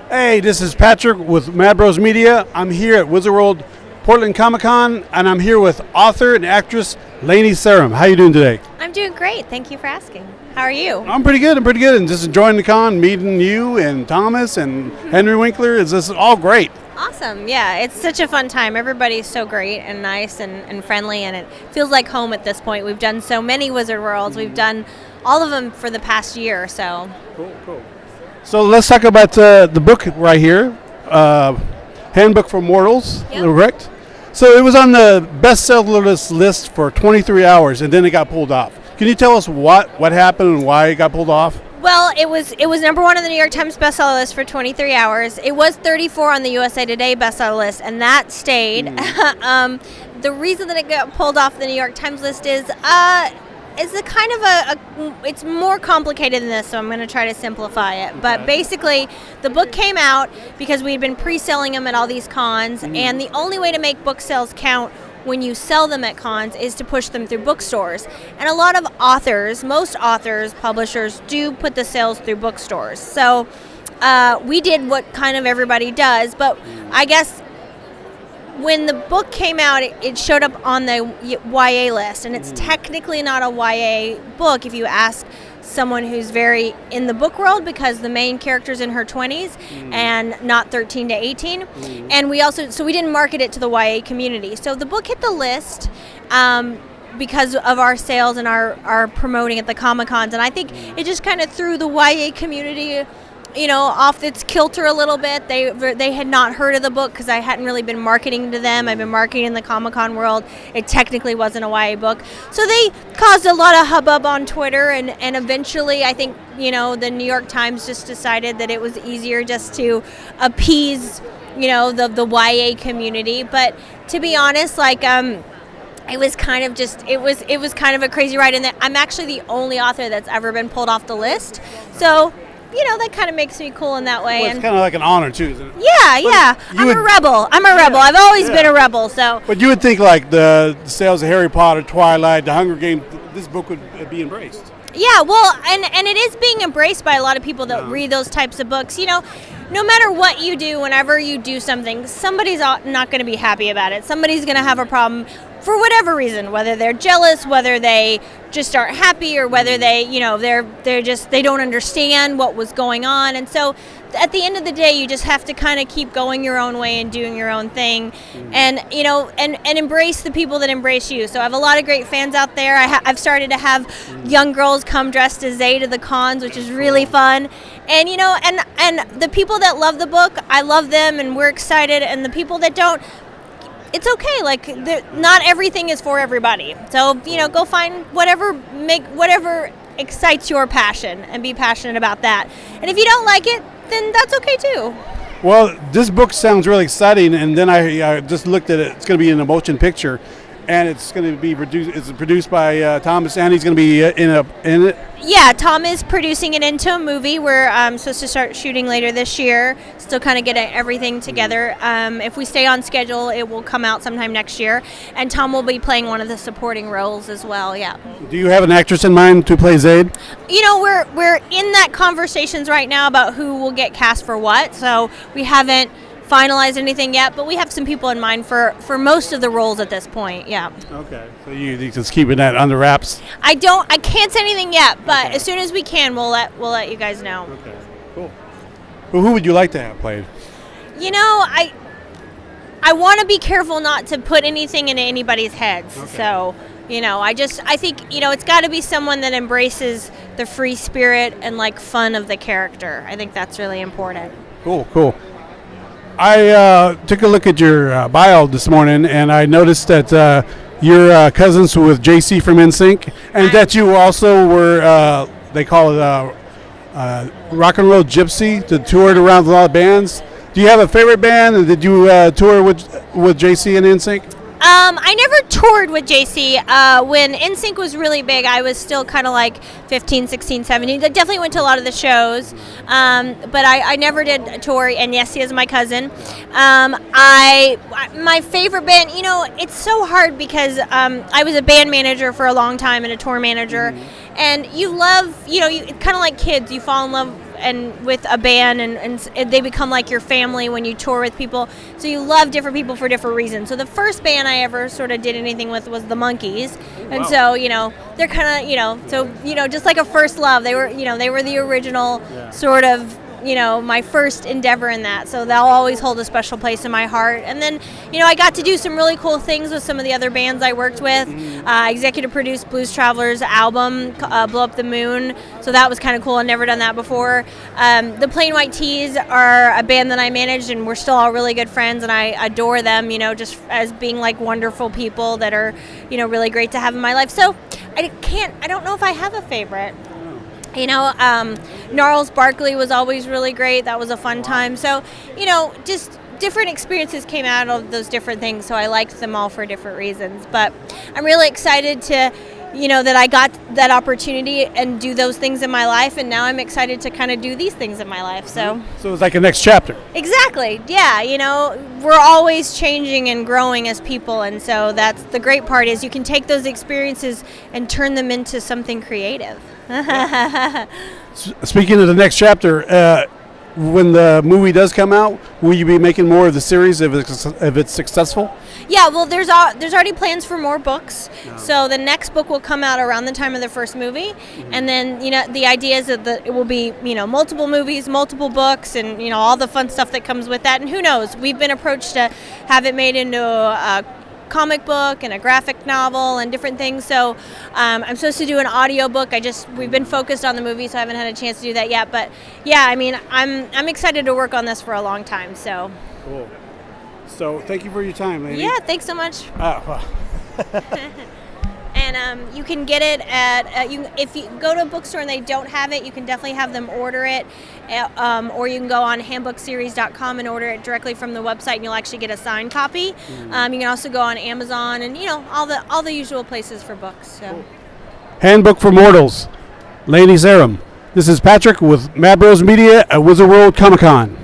Hey, this is Patrick with Mad Bros Media. I'm here at Wizard World Portland Comic Con, and I'm here with author and actress Lani Sarem. How you doing today? I'm doing great. Thank you for asking. How are you? I'm pretty good, and just enjoying the con, meeting you and Thomas and Henry Winkler. It's just all great. Awesome. Yeah, it's such a fun time. Everybody's so great and nice and friendly, and it feels like home at this point. We've done so many Wizard Worlds. We've done all of them for the past year or so. Cool. So let's talk about the book right here, Handbook For Mortals, correct? So it was on the bestseller list for 23 hours, and then it got pulled off. Can you tell us what happened and why it got pulled off? Well, it was number one on the New York Times bestseller list for 23 hours. It was 34 on the USA Today bestseller list, and that stayed. The reason that it got pulled off the New York Times list is a kind of it's more complicated than this, so I'm going to try to simplify it. Okay. But basically, the book came out because we'd been pre-selling them at all these cons, and the only way to make book sales count when you sell them at cons is to push them through bookstores. And a lot of most authors, publishers, do put the sales through bookstores. So we did what kind of everybody does, but I guess when the book came out, it showed up on the YA list, and it's technically not a YA book if you ask someone who's very in the book world, because the main character's in her 20s and not 13 to 18. And we didn't market it to the YA community. So the book hit the list because of our sales and our promoting at the Comic-Cons, and I think it just kind of threw the YA community off its kilter a little bit. They had not heard of the book because I hadn't really been marketing to them. I've been marketing in the Comic-Con world. It technically wasn't a YA book. So they caused a lot of hubbub on Twitter, and eventually I think, the New York Times just decided that it was easier just to appease, the YA community. But to be honest, it was kind of a crazy ride, and I'm actually the only author that's ever been pulled off the list. So that kind of makes me cool in that way. Well, it's kind of like an honor, too, isn't it? Yeah. I'm a rebel. I've always been a rebel, so. But you would think, like, the sales of Harry Potter, Twilight, The Hunger Games, this book would be embraced. Yeah, well, and it is being embraced by a lot of people that read those types of books. No matter what you do, whenever you do something, somebody's not going to be happy about it. Somebody's going to have a problem for whatever reason, whether they're jealous, whether they just aren't happy, or whether they don't understand what was going on. And so at the end of the day, you just have to kind of keep going your own way and doing your own thing, and and embrace the people that embrace you. So I have a lot of great fans out there. I've started to have young girls come dressed as Zay to the cons, which is really fun. And and the people that love the book, I love them, and we're excited. And the people that don't, it's okay. Not everything is for everybody. So go find whatever excites your passion and be passionate about that. And if you don't like it, then that's okay too. Well, this book sounds really exciting, and then I just looked at it. It's going to be in a motion picture, and it's going to be produced by Thomas, and he's going to be in it. Yeah, Tom is producing it into a movie. We're supposed to start shooting later this year. Still kind of getting everything together. If we stay on schedule, it will come out sometime next year. And Tom will be playing one of the supporting roles as well. Yeah. Do you have an actress in mind to play Zayd? We're in that conversations right now about who will get cast for what. So we haven't finalized anything yet, but we have some people in mind for most of the roles at this point. Yeah. Okay. So you just keeping that under wraps? I can't say anything yet, but as soon as we can, we'll let you guys know. Okay. Cool. Well, who would you like to have played? I want to be careful not to put anything into anybody's heads. Okay. So, I think, it's got to be someone that embraces the free spirit and fun of the character. I think that's really important. Cool. I took a look at your bio this morning, and I noticed that you're cousins with JC from NSYNC, and that you also were, they call it Rock and Roll Gypsy, that toured around with a lot of bands. Do you have a favorite band, and did you tour with JC and NSYNC? I never toured with JC. When NSYNC was really big, I was still kind of 15, 16, 17. I definitely went to a lot of the shows, but I never did a tour, and yes, he is my cousin. My favorite band, it's so hard because I was a band manager for a long time and a tour manager, and you love, you kind of like kids, you fall in love and with a band, and they become like your family when you tour with people. So you love different people for different reasons. So the first band I ever sort of did anything with was the Monkees, and so they're kind of just like a first love. They were the original sort of. My first endeavor in that. So they'll always hold a special place in my heart. And then, I got to do some really cool things with some of the other bands I worked with. Executive produced Blues Traveler's album, Blow Up the Moon. So that was kind of cool. I'd never done that before. The Plain White Tees are a band that I managed, and we're still all really good friends, and I adore them, just as being like wonderful people that are, really great to have in my life. So I don't know if I have a favorite. Gnarls Barkley was always really great. That was a fun time. So, just different experiences came out of those different things. So I liked them all for different reasons. But I'm really excited to, that I got that opportunity and do those things in my life. And now I'm excited to kind of do these things in my life. So it's like a next chapter. Exactly. Yeah. We're always changing and growing as people. And so that's the great part is you can take those experiences and turn them into something creative. Speaking of the next chapter, when the movie does come out, will you be making more of the series if it's successful? Yeah, well, there's already plans for more books. So the next book will come out around the time of the first movie, and then the idea is that it will be multiple movies, multiple books, and all the fun stuff that comes with that. And who knows? We've been approached to have it made into a comic book and a graphic novel and different things. So I'm supposed to do an audio book. We've been focused on the movie, so I haven't had a chance to do that yet. But yeah, I'm excited to work on this for a long time. So cool. So thank you for your time, lady. Yeah, thanks so much. Wow. And you can get it at if you go to a bookstore and they don't have it, you can definitely have them order it, or you can go on handbookseries.com and order it directly from the website, and you'll actually get a signed copy. You can also go on Amazon and all the usual places for books. So. Cool. Handbook for Mortals, Lani Sarem. This is Patrick with Mad Bros Media at Wizard World Comic Con.